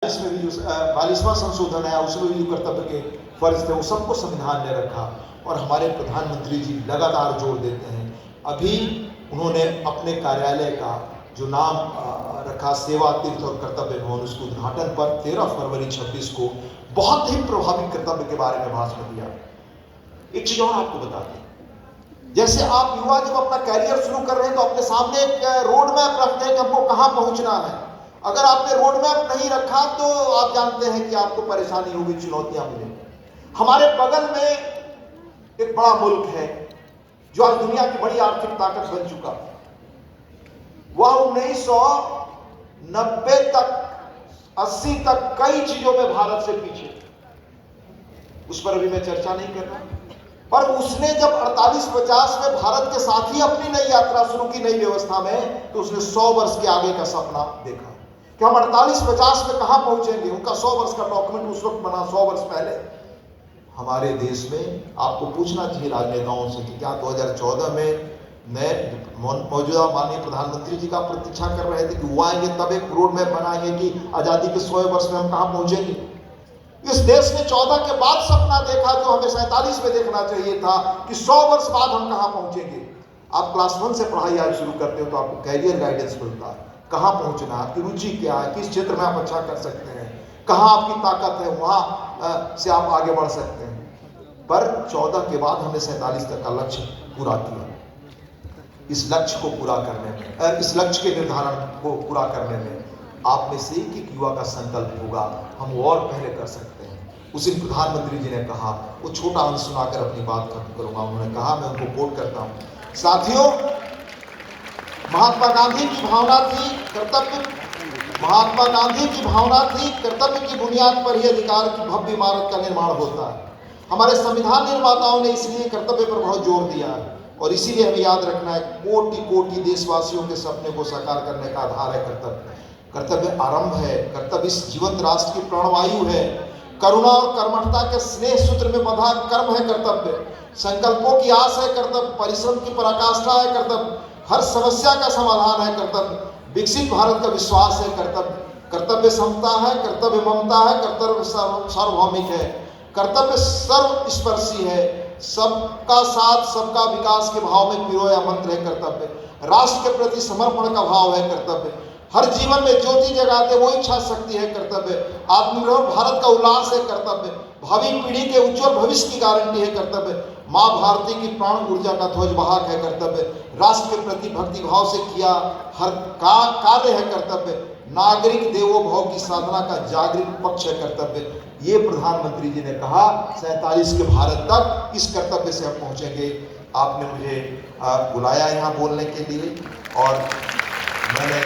इसमें भी जो 42वां संशोधन है उसमें भी जो कर्तव्य के फर्ज थे वो सबको संविधान ने रखा। और हमारे प्रधानमंत्री जी लगातार जोर देते हैं। अभी उन्होंने अपने कार्यालय का जो नाम रखा सेवा तीर्थ और कर्तव्य भवन, उसके उद्घाटन पर 13 फरवरी 26 को बहुत ही प्रभावी कर्तव्य के बारे में भाषण दिया। एक चीज और आपको बता दें, जैसे आप युवा जब अपना कैरियर शुरू कर रहे हैं तो अपने सामने एक रोड मैप रखते हैं कि हमको कहां पहुंचना है। अगर आपने रोड मैप नहीं रखा तो आप जानते हैं कि आपको परेशानी होगी, चुनौतियां मिलेंगी। हमारे बगल में एक बड़ा मुल्क है जो आज दुनिया की बड़ी आर्थिक ताकत बन चुका है। वह 1990 तक 80 तक कई चीजों में भारत से पीछे, उस पर अभी मैं चर्चा नहीं कर रहा। पर उसने जब 48-50 में भारत के साथ ही अपनी नई यात्रा शुरू की, नई व्यवस्था में, तो उसने 100 वर्ष के आगे का सपना देखा कि हम 48-50 में कहां पहुंचेंगे। उनका 100 वर्ष का डॉक्यूमेंट उस वक्त बना, 100 वर्ष पहले। हमारे देश में आपको पूछना चाहिए राजनेताओं से कि क्या 2014 में नए मौजूदा माननीय प्रधानमंत्री जी का प्रतीक्षा कर रहे थे कि वो आएंगे तब एक रोड मैप बनाएंगे कि आजादी के 100 वर्ष में हम कहां पहुंचेंगे। इस देश ने 14 के बाद सपना देखा जो हमें 47 में देखना चाहिए था कि 100 वर्ष बाद हम कहां पहुंचेंगे। आप क्लास 1 से पढ़ाई आज शुरू करते हो तो आपको कैरियर गाइडेंस मिलता है, कहां पहुंचना, आपकी रुचि क्या है, किस क्षेत्र में आप अच्छा कर सकते हैं, कहां आपकी ताकत है, वहां से आप आगे बढ़ सकते हैं। पर 14 के बाद हमने 47 तक का लक्ष्य पूरा किया। इस लक्ष्य को पूरा करने में, इस लक्ष्य के निर्धारण को पूरा करने में आप में से एक युवा का संकल्प होगा, हम और पहले कर सकते हैं। उस दिन प्रधानमंत्री जी ने कहा, वो छोटा अंश सुनाकर अपनी बात खत्म करूंगा। उन्होंने कहा, मैं उनको कोट करता हूं, साथियों, महात्मा गांधी की भावना थी कर्तव्य, महात्मा गांधी की भावना थी कर्तव्य की बुनियाद पर ही अधिकार की भव्य इमारत का निर्माण होता है। हमारे संविधान निर्माताओं ने इसलिए कर्तव्य पर बहुत जोर दिया है और इसीलिए हमें याद रखना है, कोटि कोटि देशवासियों के सपने को साकार करने का आधार है कर्तव्य। कर्तव्य आरंभ है, कर्तव्य इस जीवंत राष्ट्र की प्राणवायु है। करुणा और कर्मठता के स्नेह सूत्र में बंधा कर्म है कर्तव्य। संकल्पों की आस है कर्तव्य, परिश्रम की पराकाष्ठा है कर्तव्य, हर समस्या का समाधान है कर्तव्य, विकसित भारत का विश्वास है कर्तव्य। कर्तव्य समता है, कर्तव्य ममता है, कर्तव्य सार्वभौमिक है, कर्तव्य सर्वस्पर्शी है, सबका साथ सबका विकास के भाव में पिरोया मंत्र है कर्तव्य। राष्ट्र के प्रति समर्पण का भाव है कर्तव्य। हर जीवन में ज्योति जगाते वो इच्छा शक्ति है कर्तव्य। आत्मनिर्भर भारत का उल्लास है कर्तव्य। भावी पीढ़ी के उज्जवल भविष्य की गारंटी है कर्तव्य। माँ भारती की प्राण ऊर्जा का ध्वजवाहक है कर्तव्य। राष्ट्र के प्रति भक्ति भाव से किया हर कार्य है कर्तव्य। नागरिक देवो भव की साधना का जागृत पक्ष है कर्तव्य। ये प्रधानमंत्री जी ने कहा, 47 के भारत तक इस कर्तव्य से हम पहुंचेंगे। आपने मुझे बुलाया यहाँ बोलने के लिए और मैंने